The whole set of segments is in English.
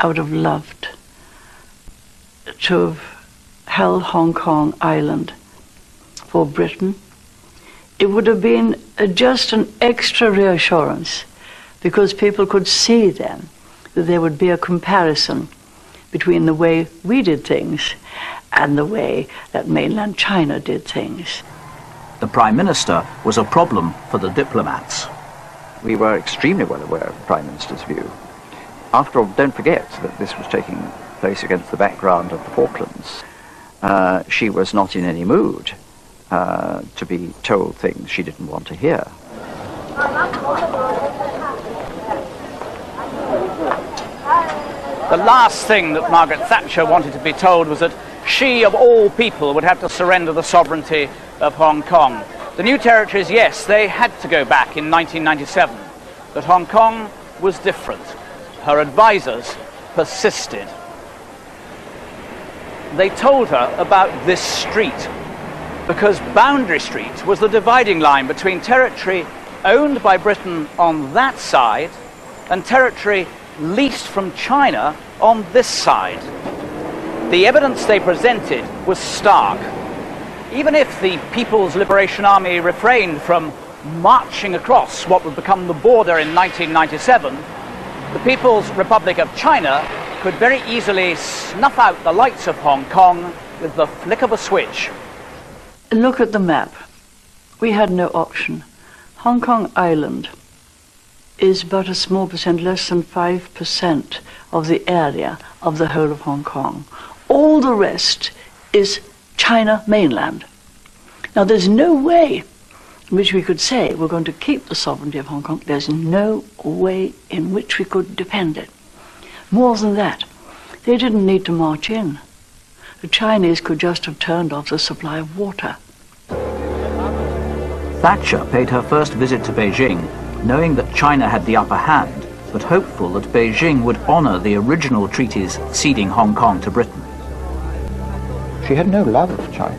I would have loved to have held Hong Kong Island for Britain. It would have been just an extra reassurance, because people could see then that there would be a comparison between the way we did things and the way that mainland China did things. The Prime Minister was a problem for the diplomats. We were extremely well aware of the Prime Minister's view. After all, don't forget that this was taking place against the background of the Falklands. She was not in any mood to be told things she didn't want to hear. The last thing that Margaret Thatcher wanted to be told was that she, of all people, would have to surrender the sovereignty of Hong Kong. The new territories, yes, they had to go back in 1997, but Hong Kong was different. Her advisors persisted. They told her about this street, because Boundary Street was the dividing line between territory owned by Britain on that side and territory leased from China on this side. The evidence they presented was stark. Even if the People's Liberation Army refrained from marching across what would become the border in 1997, the People's Republic of China could very easily snuff out the lights of Hong Kong with the flick of a switch. Look at the map. We had no option. Hong Kong Island is but a small percent, less than 5% of the area of the whole of Hong Kong. All the rest is China mainland. Now, there's no way in which we could say we're going to keep the sovereignty of Hong Kong. There's no way in which we could defend it. More than that, they didn't need to march in. The Chinese could just have turned off the supply of water. Thatcher paid her first visit to Beijing, knowing that China had the upper hand, but hopeful that Beijing would honour the original treaties ceding Hong Kong to Britain. She had no love of China.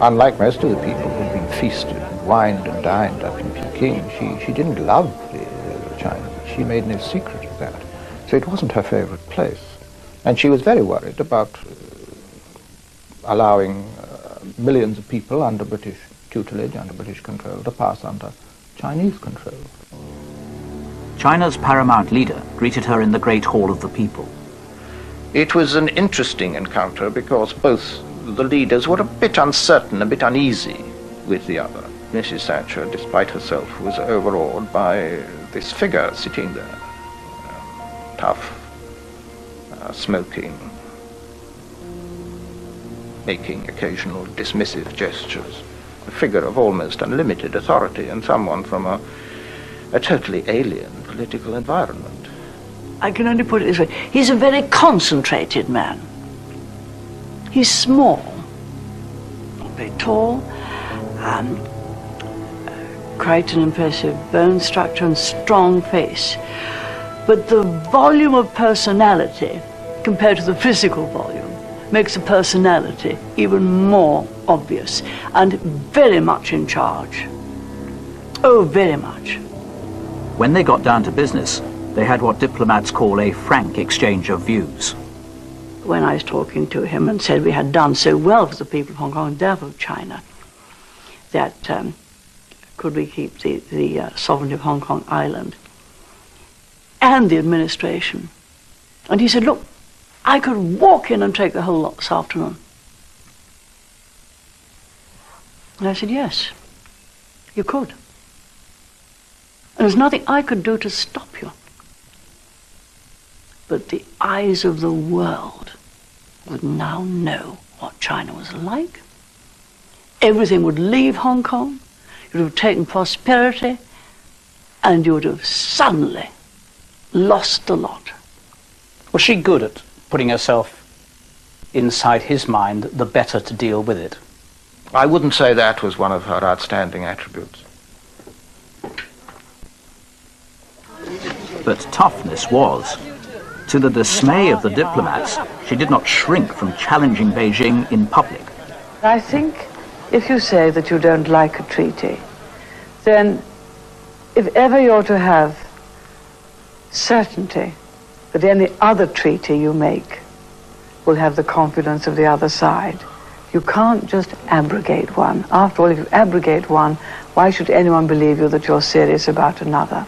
Unlike most of the people who'd been feasted and wined and dined up in Peking, she didn't love China. She made no secret of that. So it wasn't her favourite place. And she was very worried about allowing millions of people under British tutelage, under British control, to pass under Chinese control. China's paramount leader greeted her in the Great Hall of the People. It was an interesting encounter because both the leaders were a bit uncertain, a bit uneasy with the other. Mrs. Thatcher, despite herself, was overawed by this figure sitting there, tough, smoking, making occasional dismissive gestures, a figure of almost unlimited authority and someone from a totally alien political environment. I can only put it this way. He's a very concentrated man. He's small, not very tall, quite an impressive bone structure and strong face. But the volume of personality compared to the physical volume makes the personality even more obvious and very much in charge. Oh, very much. When they got down to business, they had what diplomats call a frank exchange of views. When I was talking to him and said we had done so well for the people of Hong Kong and therefore China, that could we keep the sovereignty of Hong Kong Island and the administration. And he said, look, I could walk in and take the whole lot this afternoon. And I said, yes, you could. And there's nothing I could do to stop you. But the eyes of the world would now know what China was like. Everything would leave Hong Kong. You would have taken prosperity, and you would have suddenly lost the lot. Was she good at putting herself inside his mind, the better to deal with it? I wouldn't say that was one of her outstanding attributes. But toughness was. To the dismay of the diplomats, she did not shrink from challenging Beijing in public. I think if you say that you don't like a treaty, then if ever you're to have certainty that any other treaty you make will have the confidence of the other side. You can't just abrogate one. After all, if you abrogate one, why should anyone believe you that you're serious about another?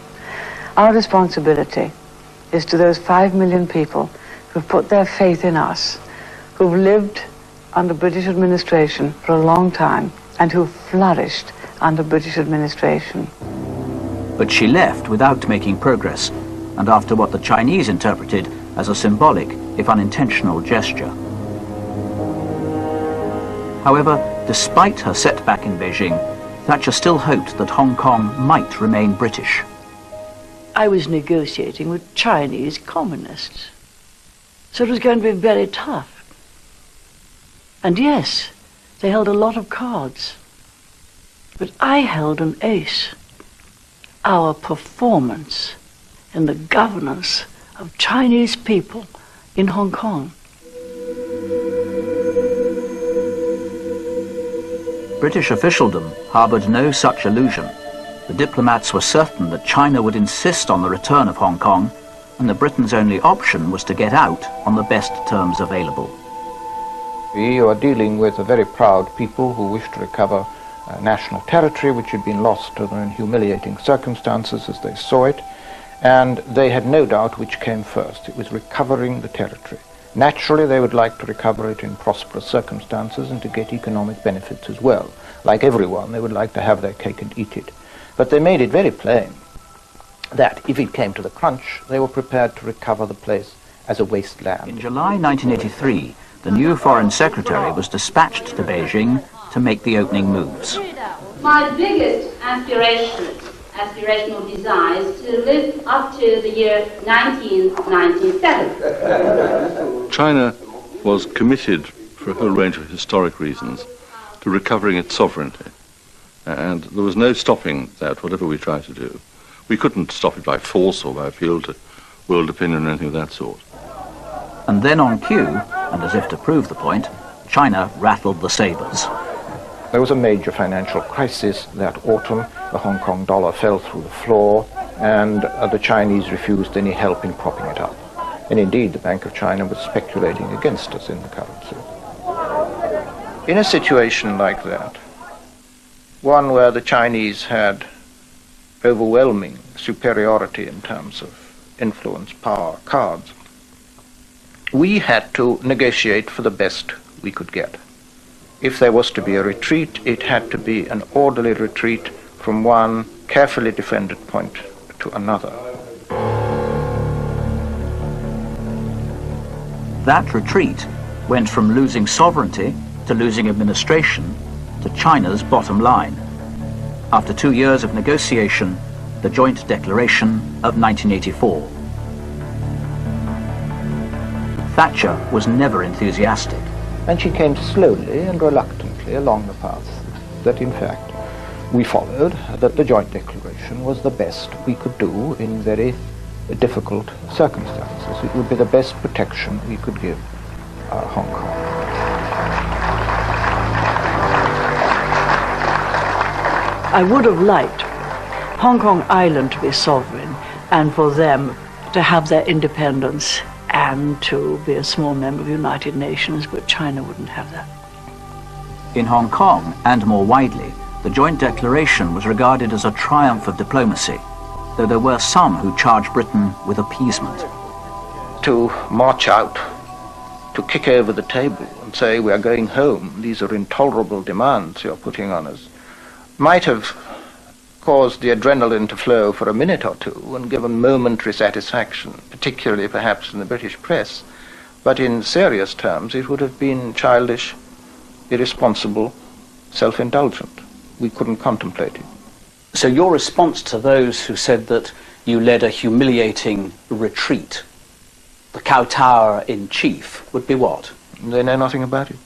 Our responsibility is to those 5 million people who've put their faith in us, who've lived under British administration for a long time, and who've flourished under British administration. But she left without making progress, and after what the Chinese interpreted as a symbolic, if unintentional, gesture. However, despite her setback in Beijing, Thatcher still hoped that Hong Kong might remain British. I was negotiating with Chinese communists, so it was going to be very tough. And yes, they held a lot of cards, but I held an ace: our performance in the governance of Chinese people in Hong Kong. British officialdom harboured no such illusion. The diplomats were certain that China would insist on the return of Hong Kong, and that Britain's only option was to get out on the best terms available. We are dealing with a very proud people who wish to recover national territory which had been lost under humiliating circumstances as they saw it, and they had no doubt which came first. It was recovering the territory. Naturally, they would like to recover it in prosperous circumstances and to get economic benefits as well. Like everyone, they would like to have their cake and eat it. But they made it very plain that if it came to the crunch, they were prepared to recover the place as a wasteland. In July 1983, the new Foreign Secretary was dispatched to Beijing to make the opening moves. My biggest aspirational desire is to live up to the year 1997. China was committed, for a whole range of historic reasons, to recovering its sovereignty. And there was no stopping that, whatever we tried to do. We couldn't stop it by force or by appeal to world opinion or anything of that sort. And then on cue, and as if to prove the point, China rattled the sabres. There was a major financial crisis that autumn. The Hong Kong dollar fell through the floor, and the Chinese refused any help in propping it up. And indeed, the Bank of China was speculating against us in the currency. In a situation like that, one where the Chinese had overwhelming superiority in terms of influence, power, cards, we had to negotiate for the best we could get. If there was to be a retreat, it had to be an orderly retreat from one carefully defended point to another. That retreat went from losing sovereignty to losing administration to China's bottom line. After 2 years of negotiation, the Joint Declaration of 1984. Thatcher was never enthusiastic. And she came slowly and reluctantly along the path that, in fact, we followed, that the Joint Declaration was the best we could do in very difficult circumstances. It would be the best protection we could give Hong Kong. I would have liked Hong Kong Island to be sovereign and for them to have their independence and to be a small member of the United Nations, but China wouldn't have that. In Hong Kong, and more widely, the Joint Declaration was regarded as a triumph of diplomacy, though there were some who charged Britain with appeasement. To march out, to kick over the table and say, we are going home, these are intolerable demands you're putting on us, might have caused the adrenaline to flow for a minute or two and given momentary satisfaction, particularly perhaps in the British press, but in serious terms it would have been childish, irresponsible, self-indulgent. We couldn't contemplate it. So your response to those who said that you led a humiliating retreat, the kowtower in chief, would be what? They know nothing about it.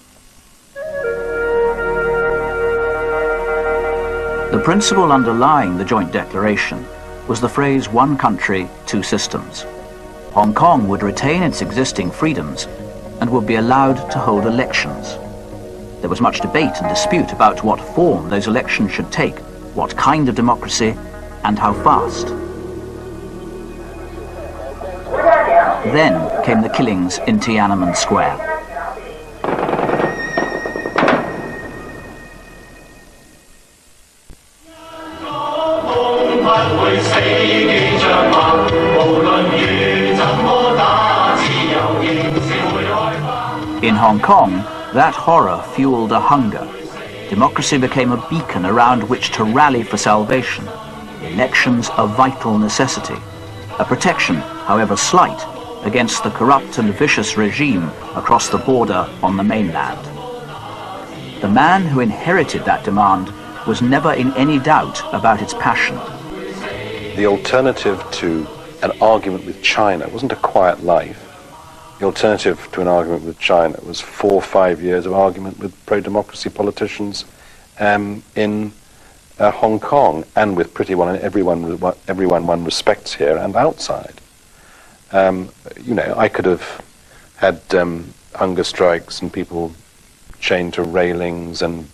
The principle underlying the Joint Declaration was the phrase "one country, two systems." Hong Kong would retain its existing freedoms and would be allowed to hold elections. There was much debate and dispute about what form those elections should take, what kind of democracy, and how fast. Then came the killings in Tiananmen Square. In Hong Kong, that horror fueled a hunger. Democracy became a beacon around which to rally for salvation. Elections a vital necessity, a protection, however slight, against the corrupt and vicious regime across the border on the mainland. The man who inherited that demand was never in any doubt about its passion. The alternative to an argument with China wasn't a quiet life. The alternative to an argument with China was 4 or 5 years of argument with pro-democracy politicians in Hong Kong, and with pretty well everyone one respects here and outside. You know, I could have had hunger strikes and people chained to railings and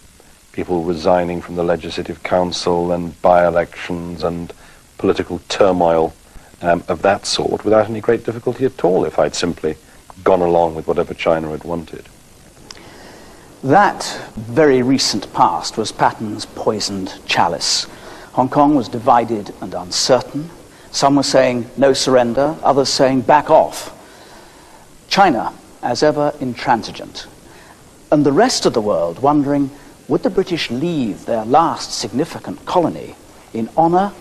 people resigning from the Legislative Council and by-elections and political turmoil of that sort without any great difficulty at all if I'd simply gone along with whatever China had wanted. That very recent past was Patton's poisoned chalice. Hong Kong was divided and uncertain. Some were saying no surrender, others saying back off. China, as ever, intransigent. And the rest of the world wondering, would the British leave their last significant colony in honour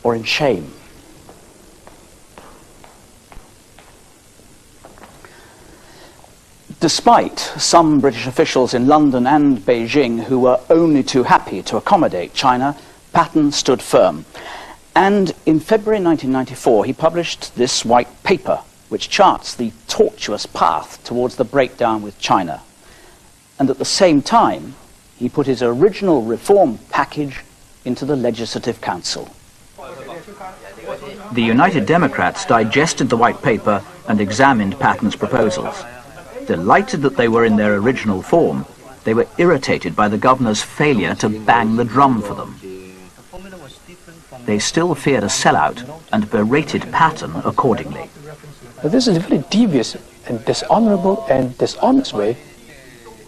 or in shame? Despite some British officials in London and Beijing who were only too happy to accommodate China, Patton stood firm. And in February 1994, he published this white paper, which charts the tortuous path towards the breakdown with China. And at the same time, he put his original reform package into the Legislative Council. The United Democrats digested the white paper and examined Patton's proposals. Delighted that they were in their original form, they were irritated by the governor's failure to bang the drum for them. They still feared a sellout and berated Patton accordingly. But this is a very devious and dishonorable and dishonest way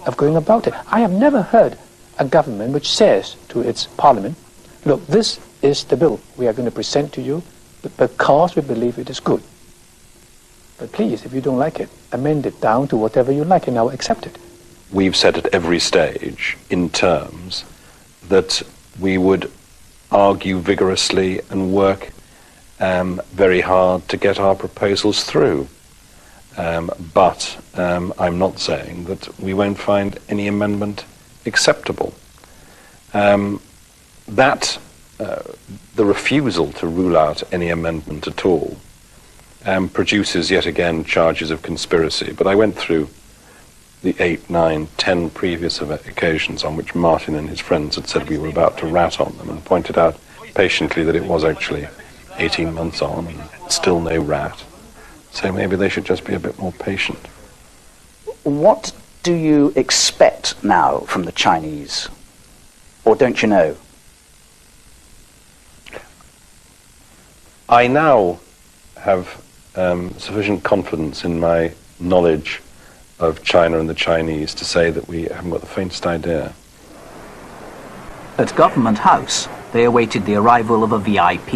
of going about it. I have never heard a government which says to its parliament, look, this is the bill we are going to present to you because we believe it is good. But please, if you don't like it, amend it down to whatever you like and I'll accept it. We've said at every stage in terms that we would argue vigorously and work very hard to get our proposals through. But I'm not saying that we won't find any amendment acceptable. The refusal to rule out any amendment at all produces yet again charges of conspiracy. But I went through the 8, 9, 10 previous occasions on which Martin and his friends had said we were about to rat on them, and pointed out patiently that it was actually 18 months on and still no rat. So maybe they should just be a bit more patient. What do you expect now from the Chinese? Or don't you know? I now have sufficient confidence in my knowledge of China and the Chinese to say that we haven't got the faintest idea. At Government House, they awaited the arrival of a VIP.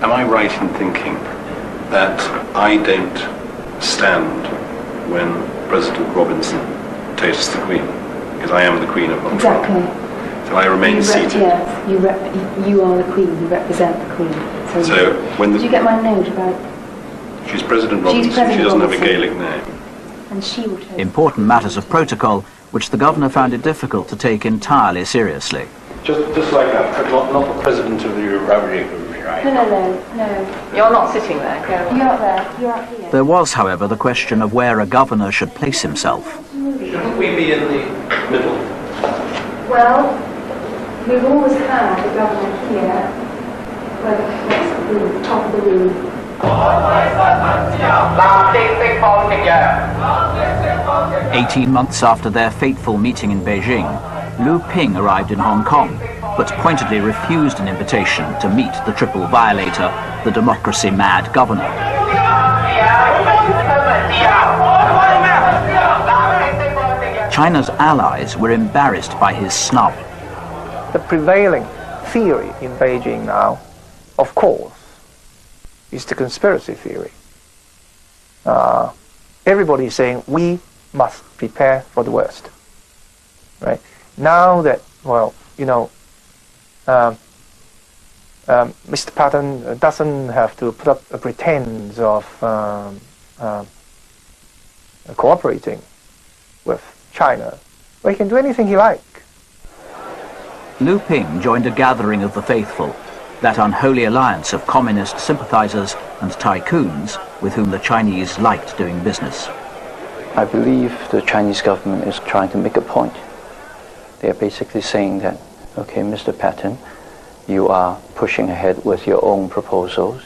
Am I right in thinking that I don't stand when President Robinson toasts the Queen? Because I am the Queen of Hong Kong. Exactly. So I remain seated. Yes, you are the Queen, you represent the Queen. So when did you get my note about... She's President Robinson, she doesn't have a Gaelic name. And she will toast. Important matters of protocol, which the governor found it difficult to take entirely seriously. Just like that, not the President of the Republic, right? No. You're not sitting there, go on. You're up there, you're up here. There was, however, the question of where a governor should place himself. Shouldn't we be in the middle? Well, we've always had a governor here, where the top of the room. 18 months after their fateful meeting in Beijing, Lu Ping arrived in Hong Kong, but pointedly refused an invitation to meet the triple violator, the democracy-mad governor. China's allies were embarrassed by his snub. The prevailing theory in Beijing now, of course, is the conspiracy theory. Everybody is saying we must prepare for the worst. Right? Now that, well, you know, Mr. Patton doesn't have to put up a pretense of cooperating with China. Well, he can do anything he likes. Lu Ping joined a gathering of the faithful, that unholy alliance of communist sympathizers and tycoons with whom the Chinese liked doing business. I believe the Chinese government is trying to make a point. They are basically saying that, okay, Mr. Patton, you are pushing ahead with your own proposals.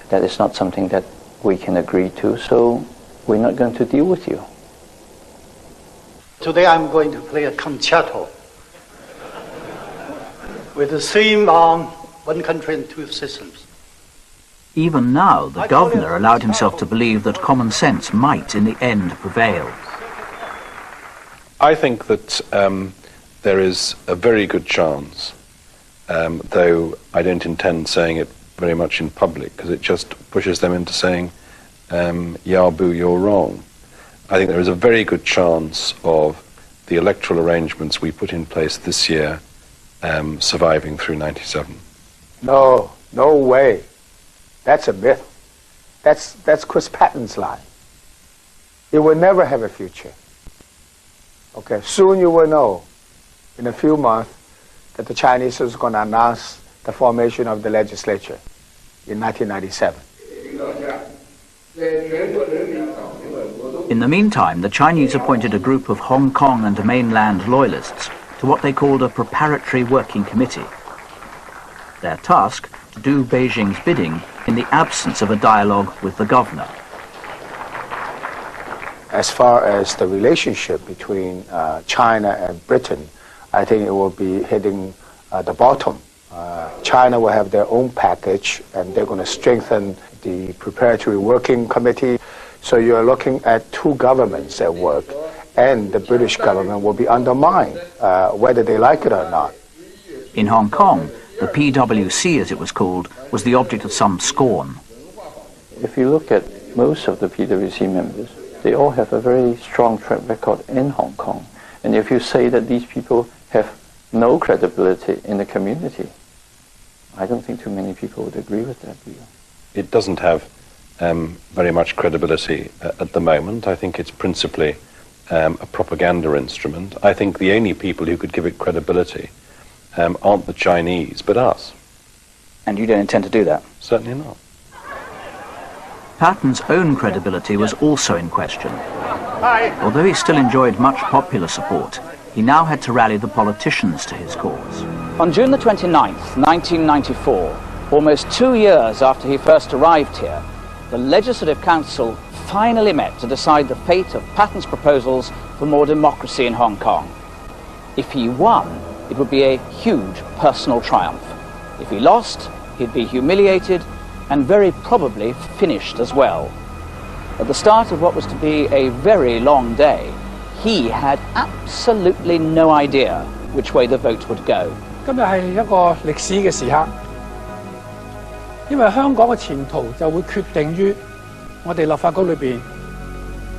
That is not something that we can agree to, so we're not going to deal with you. Today I'm going to play a concerto with the theme on one country and two systems. Even now, the governor allowed himself to believe that common sense might in the end prevail. I think that there is a very good chance, though I don't intend saying it very much in public, because it just pushes them into saying, "Ya boo, you're wrong." I think there is a very good chance of the electoral arrangements we put in place this year surviving through 97. No way. That's a myth. That's Chris Patton's lie. It will never have a future. Okay, soon you will know, in a few months, that the Chinese is going to announce the formation of the legislature in 1997. In the meantime, the Chinese appointed a group of Hong Kong and mainland loyalists to what they called a preparatory working committee. Their task, to do Beijing's bidding in the absence of a dialogue with the governor. As far as the relationship between China and Britain, I think it will be hitting the bottom. China will have their own package, and they're going to strengthen the preparatory working committee. So you're looking at two governments at work, and the British government will be undermined, whether they like it or not. In Hong Kong, the PWC, as it was called, was the object of some scorn. If you look at most of the PWC members, they all have a very strong track record in Hong Kong. And if you say that these people have no credibility in the community, I don't think too many people would agree with that view. It doesn't have very much credibility at the moment. I think it's principally a propaganda instrument. I think the only people who could give it credibility aren't the Chinese, but us. And you don't intend to do that? Certainly not. Patton's own credibility was also in question. Although he still enjoyed much popular support, he now had to rally the politicians to his cause. On June the 29th, 1994, almost 2 years after he first arrived here, the Legislative Council finally met to decide the fate of Patton's proposals for more democracy in Hong Kong. If he won, it would be a huge personal triumph. If he lost, he'd be humiliated and very probably finished as well. At the start of what was to be a very long day, he had absolutely no idea which way the vote would go. 今日係一個歷史嘅時刻，因為香港嘅前途就會決定於我哋立法局裏邊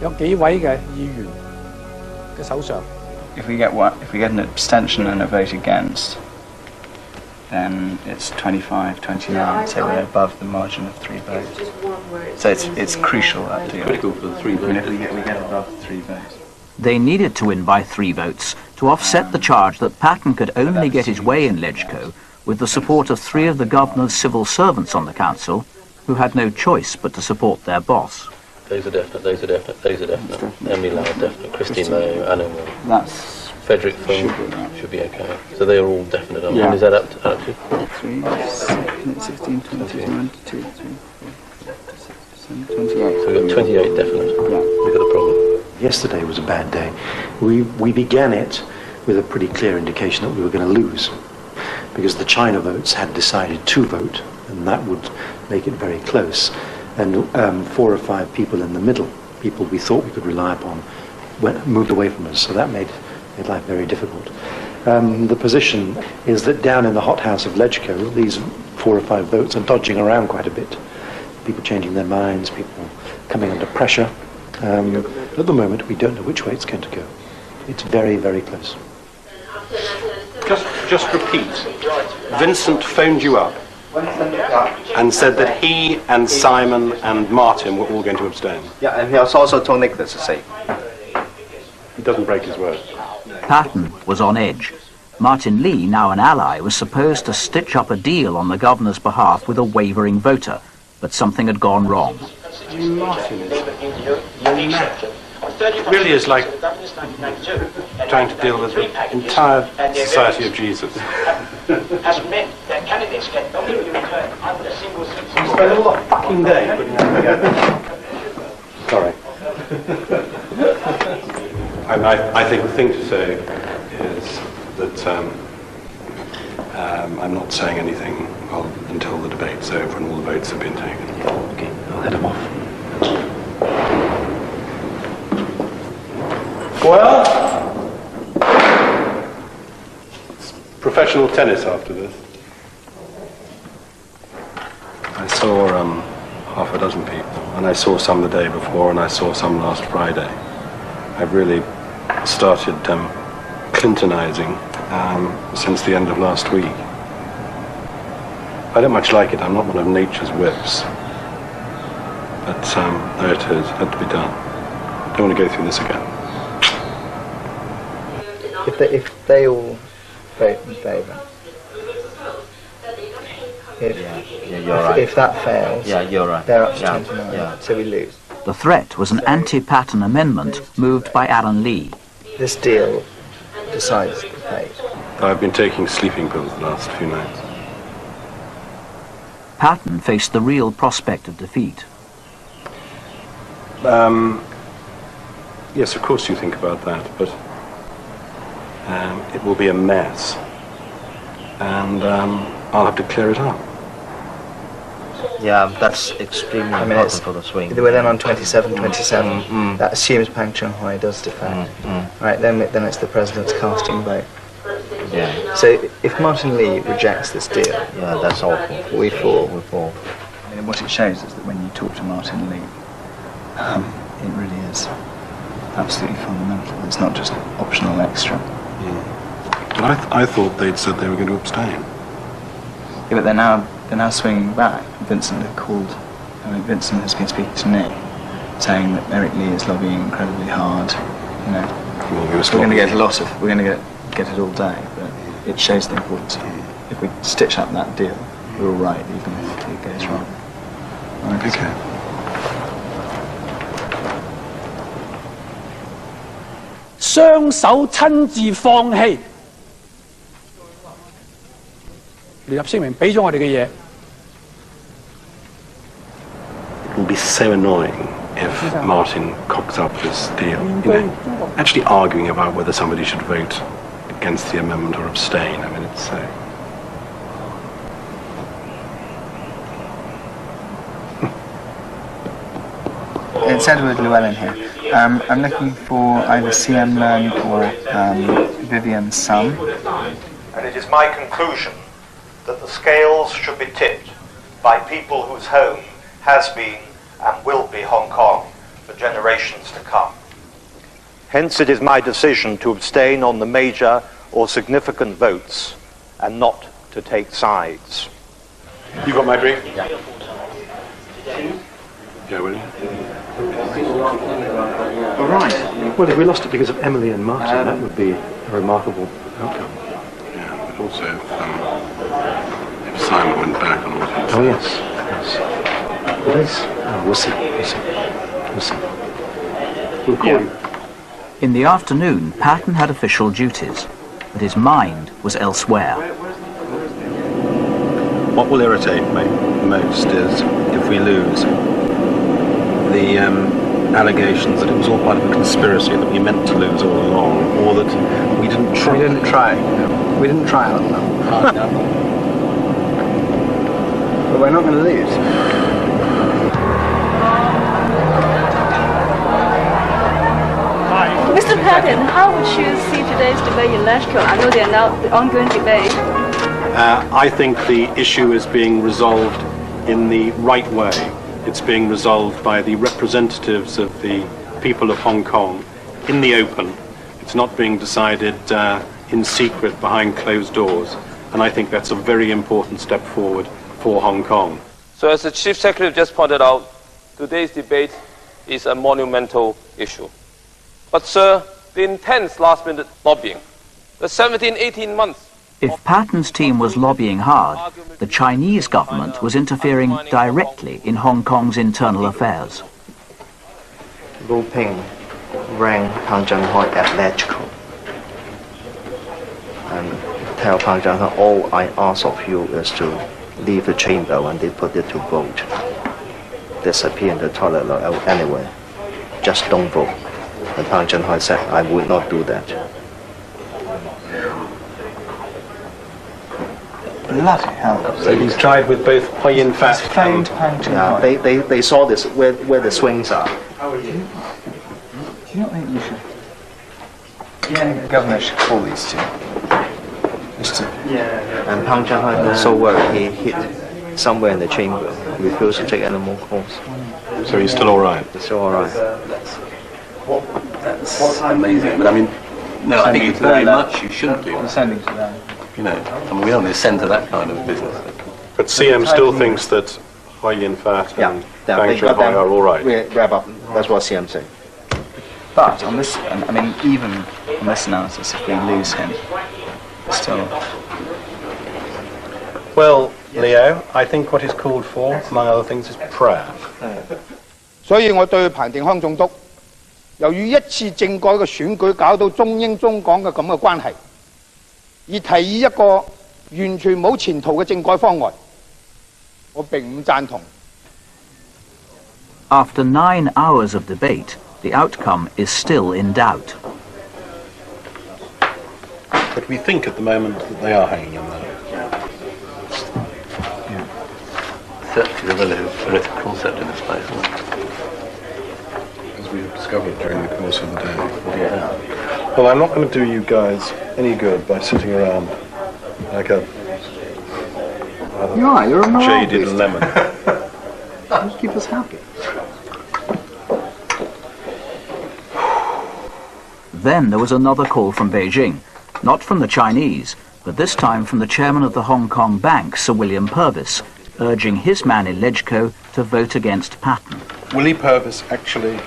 有幾位嘅議員嘅手上。If we get an abstention and a vote against, then it's 25-29, so we're above the margin of 3 votes. So it's crucial that deal. Critical for the 3 votes. If we get above 3 votes. They needed to win by 3 votes to offset the charge that Patton could only get his way in Legco with the support of 3 of the governor's civil servants on the council, who had no choice but to support their boss. Those are definite, those are definite, those are definite. Emily Lau, definite. Christine Lowe, Anna Will. That's... Frederick Fung should be okay. So they are all definite. Yeah. And is that up to? 3, 16, 20, 22, 23, 27, 28. So we've got 28 definite. Yeah. We've got a problem. Yesterday was a bad day. We began it with a pretty clear indication that we were going to lose, because the China votes had decided to vote, and that would make it very close. And 4 or 5 people in the middle, people we thought we could rely upon, moved away from us, so that made life very difficult. The position is that down in the hothouse of Lejko, these 4 or 5 votes are dodging around quite a bit. People changing their minds, people coming under pressure. At the moment, we don't know which way it's going to go. It's very, very close. Just repeat. Vincent phoned you up and said that he and Simon and Martin were all going to abstain. Yeah, and he also told Nicholas the same. He doesn't break his word. Patton was on edge. Martin Lee, now an ally, was supposed to stitch up a deal on the governor's behalf with a wavering voter, but something had gone wrong. Martin really is like trying to deal with the entire Society of Jesus. Has meant that candidates can only be returned under a single system. You spend all the fucking day putting that together. Sorry. I think the thing to say is that I'm not saying anything until the debate's over and all the votes have been taken. Okay, I'll head him off. Well, it's professional tennis after this. I saw half a dozen people, and I saw some the day before, and I saw some last Friday. I've really started Clintonizing since the end of last week. I don't much like it. I'm not one of nature's whips. But there it is. Had to be done. Don't want to go through this again. If they all vote in favour, if that fails, you're right. they're up to 29, so we lose. The threat was an anti-Patton amendment moved by Alan Lee. This deal decides the fate. I've been taking sleeping pills the last few nights. Patton faced the real prospect of defeat. Yes, of course you think about that, but it will be a mess, and I'll have to clear it up. Yeah, that's extremely important for the swing. We're then on 27. That assumes Pang Chung-hoi does defect. Right, then it's the president's casting vote. Yeah. So if Martin Lee rejects this deal, yeah, that's awful. We fall. I mean, what it shows is that when you talk to Martin Lee, it really is absolutely fundamental. It's not just optional extra. But I thought they'd said they were going to abstain. Yeah, but they're now swinging back. Vincent had called. I mean, Vincent has been speaking to Nick, saying that Eric Lee is lobbying incredibly hard. You know, we're going to get a lot of. We're going to get it all day, but it shows the importance of it. If we stitch up that deal, we're all right, even if it goes wrong. Okay. It will be so annoying if Martin cocks up this deal. You know, actually arguing about whether somebody should vote against the amendment or abstain. I mean, it's so... It's Edward Llewellyn here. I'm looking for either CM Leung or Vivian Sum. And it is my conclusion that the scales should be tipped by people whose home has been and will be Hong Kong for generations to come. Hence it is my decision to abstain on the major or significant votes and not to take sides. You got my brief? Yeah. Yeah, will you? All right. Well, if we lost it because of Emily and Martin, that would be a remarkable outcome. Yeah, but also if Simon went back on what he said. Oh, yes. It is. Oh, we'll see. We'll call you. In the afternoon, Patton had official duties, but his mind was elsewhere. What will irritate me most is if we lose the allegations that it was all part of a conspiracy, that we meant to lose all along, or that we didn't try. We didn't try. We didn't try out enough. But we're not going to lose. How would you see today's debate in Leschko? I know they are now the ongoing debate. I think the issue is being resolved in the right way. It's being resolved by the representatives of the people of Hong Kong in the open. It's not being decided in secret behind closed doors. And I think that's a very important step forward for Hong Kong. So as the Chief Secretary just pointed out, today's debate is a monumental issue. But sir, the intense last-minute lobbying, the 17-18 months. If Patton's team was lobbying hard, the Chinese government was interfering directly in Hong Kong's internal affairs. Lu Ping rang Pang Zhenhui at Leschko and tell Pang Zhenhui, all I ask of you is to leave the chamber when they put it to vote. Disappear in the toilet anyway. Just don't vote. And Pang Zhenhui said, I would not do that. Bloody hell. So he's tried with both Hui Yin-fat and Pang Zhenhui. They saw this where the swings are. Do you not think you should... The governor should call these two. And Pang Zhenhui was so worried he hid somewhere in the chamber. He refused to take any more calls. So he's still all right? He's still all right. That's amazing. But I mean, no, I think it's very much you shouldn't do. I'm sending to them. You know, I mean, we don't need to send to that kind of business. But CM still thinks that Hui Yin-fat and Pang Zhenhui are all right. We wrap up. That's what CM said. But on this, I mean, even on this analysis, if we lose him, still. Well, Leo, I think what is called for, among other things, is prayer. 所以我對彭定康總督，由於一次政改嘅選舉搞到中英中港嘅咁嘅關係，而提議一個完全冇前途嘅政改方案，我並唔贊同。After 9 hours of debate, the outcome is still in doubt. But we think at the moment that they are hanging in there. Search is a relative concept in this place, isn't it? As we have discovered during the course of the day. Yeah. Well, I'm not going to do you guys any good by sitting around like a you're a jaded lemon. Just keep us happy. Then there was another call from Beijing, not from the Chinese, but this time from the chairman of the Hong Kong Bank, Sir William Purvis, urging his man in Leschko to vote against Patton. Willie Purvis actually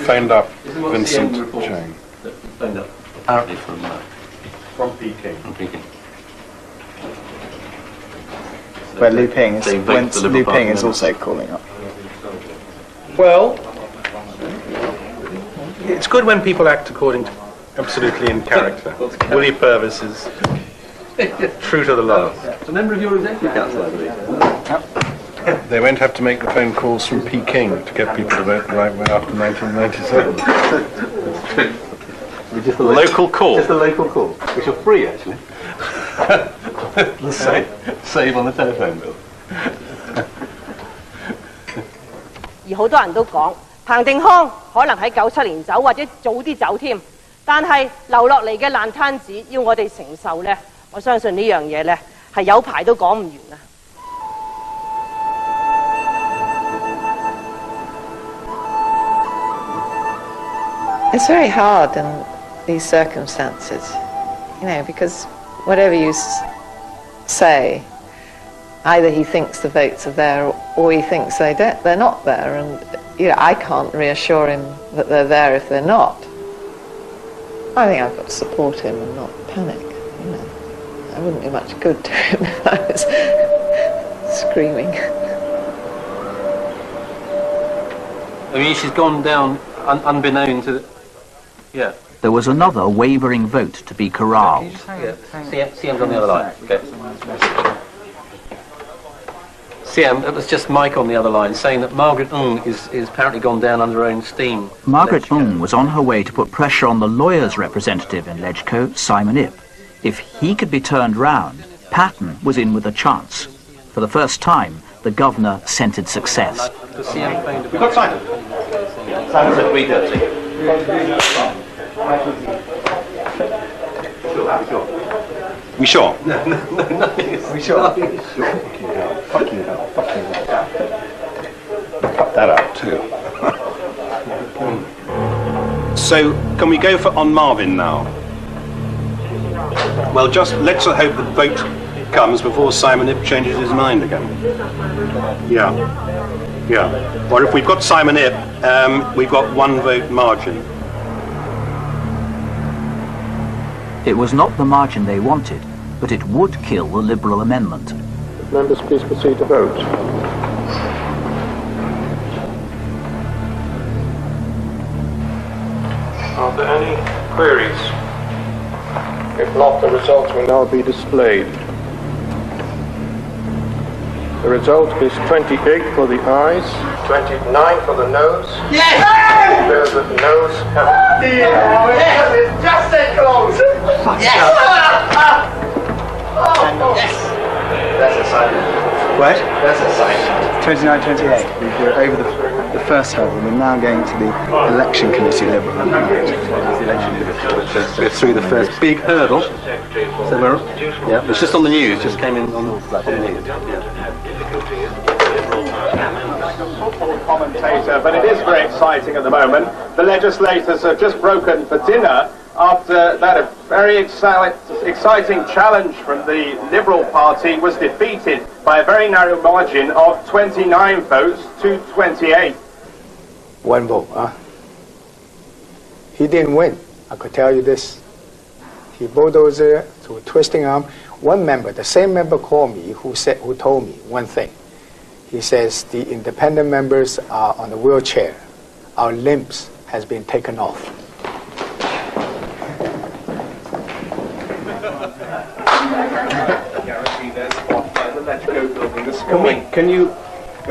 phoned up Vincent Chang. Phoned up, apparently from Peking. From Peking. Where Lu Ping is also calling up. Well, it's good when people act according to absolutely in character. Willie Purvis is true to the last. It's a member of your executive council, I believe. They won't have to make the phone calls from Peking to get people to vote the right way after 1997. That's true. Just a local call. Just a local call, which are free, actually. Save on the telephone bill. 而好多人都講，彭定康可能喺97年走，或者早啲走添。但係留落嚟嘅爛攤子，要我哋承受呢，我相信呢樣嘢呢係有排都講唔完啊！ It's very hard in these circumstances, you know, because whatever you say, either he thinks the votes are there or he thinks they're not there, and you know, I can't reassure him that they're there if they're not. I think I've got to support him and not panic, you know. I wouldn't do much good to him if I was screaming. I mean, she's gone down unbeknown to... Yeah. There was another wavering vote to be corralled. CM's on the other line. Okay. CM, it was just Mike on the other line saying that Margaret Ng is apparently gone down under her own steam. Margaret Ng was on her way to put pressure on the lawyer's representative in Leschko, Simon Ip. If he could be turned round, Patton was in with a chance. For the first time, the governor scented success. We've got Simon. Simon's at 3:30. We sure? No, nothing. We sure? Fucking hell. Cut that out too. So, can we go for on Marvin now? Well, let's hope the vote comes before Simon Ip changes his mind again. Yeah. Or if we've got Simon Ip, we've got 1 vote margin. It was not the margin they wanted, but it would kill the Liberal amendment. Members, please proceed to vote. Are there any queries? If not, the results will now be displayed. The result is 28 for the ayes, 29 for the noes. Yes! The noes have... Yes! It's just that close! Yes! Yes! That's a sign. What? That's a sign. 29-28. We're over the first hurdle. We're now going to the election committee Liberal. We're through the first big hurdle. So it's just on the news. Just came in on the news. Commentator, but it is very exciting at the moment. The legislators have just broken for dinner after that very exciting challenge from the Liberal Party was defeated by a very narrow margin of 29 votes to 28. 1 vote, huh? He didn't win. I could tell you this. He bulldozer through a twisting arm. One member, the same member called me who told me one thing. He says the independent members are on the wheelchair. Our limbs has been taken off.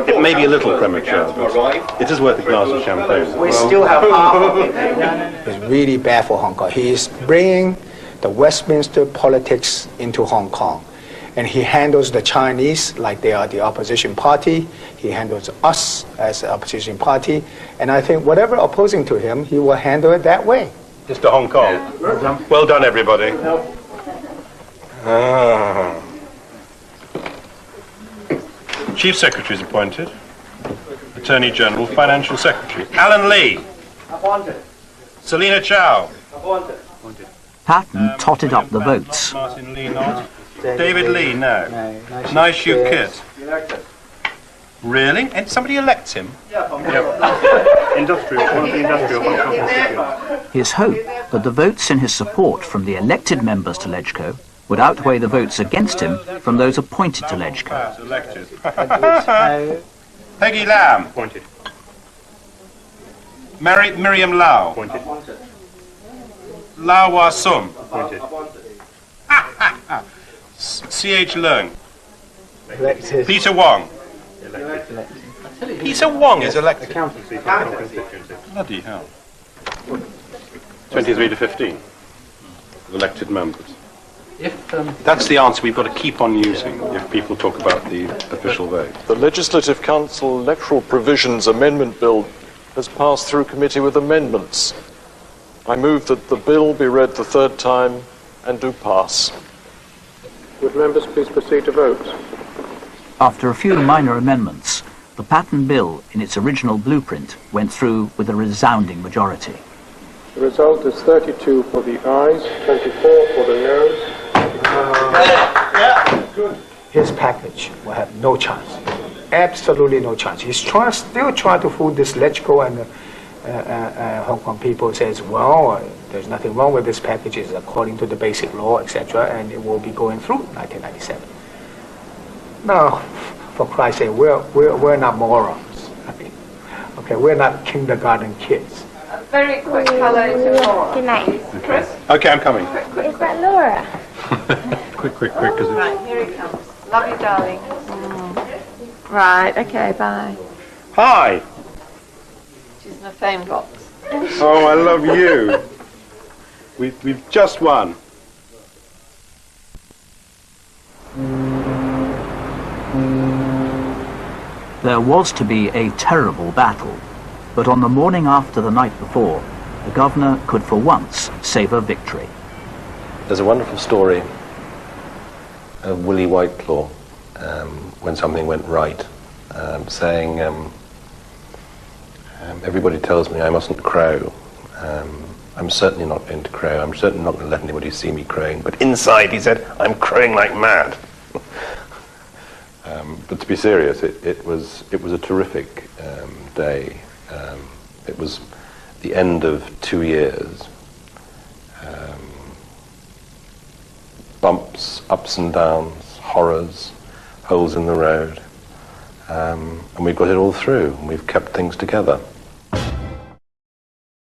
It may be a little premature, but it is worth a glass of champagne. We still have half of it. It's really bad for Hong Kong. He is bringing the Westminster politics into Hong Kong. And he handles the Chinese like they are the opposition party. He handles us as the opposition party. And I think whatever opposing to him, he will handle it that way. Just to Hong Kong. Well done, everybody. Chief Secretary is appointed. Attorney General, Financial Secretary. Alan Lee. Appointed. Selina Chow. Appointed. Patton totted up the votes. Martin Lee not. David Lee, no. Naishu Kit. Really? And somebody elects him? Industrial, one of the industrial constituents. His hope that the votes in his support from the elected members to LegCo would outweigh the votes against him from those appointed to LegCo. Peggy Lam. Appointed. Miriam Lau. Appointed. Lau Wah Sum. Appointed. C.H. Leung. Elected. Peter Wong. Elected. Peter Wong is elected. Accountancy. Bloody hell. 23 to 15. Elected members. That's the answer we've got to keep on using if people talk about the official vote. The Legislative Council Electoral Provisions Amendment Bill has passed through committee with amendments. I move that the bill be read the 3rd time and do pass. Would members please proceed to vote? After a few minor amendments, the Patton Bill in its original blueprint went through with a resounding majority. The result is 32 for the ayes, 24 for the noes. His package will have no chance. Absolutely no chance. He's still trying to fool this LegCo, and Hong Kong people says, well, there's nothing wrong with this package. It's according to the basic law, etc., and it will be going through 1997. Now, for Christ's sake, we're not morons. I mean, okay, we're not kindergarten kids. Very quick hello to Laura. Good night. Chris? Okay, I'm coming. Is that Laura? Quick. Right, here he comes. Love you, darling. Right, okay, bye. Hi. She's in a phone box. Oh, I love you. We've just won. There was to be a terrible battle, but on the morning after the night before, the governor could for once savour victory. There's a wonderful story of Willie Whitelaw when something went right, saying, everybody tells me I mustn't crow. I'm certainly not going to crow. I'm certainly not going to let anybody see me crowing. But inside, he said, I'm crowing like mad. But to be serious, it was a terrific day. It was the end of 2 years. Bumps, ups and downs, horrors, holes in the road. And we've got it all through, and we've kept things together.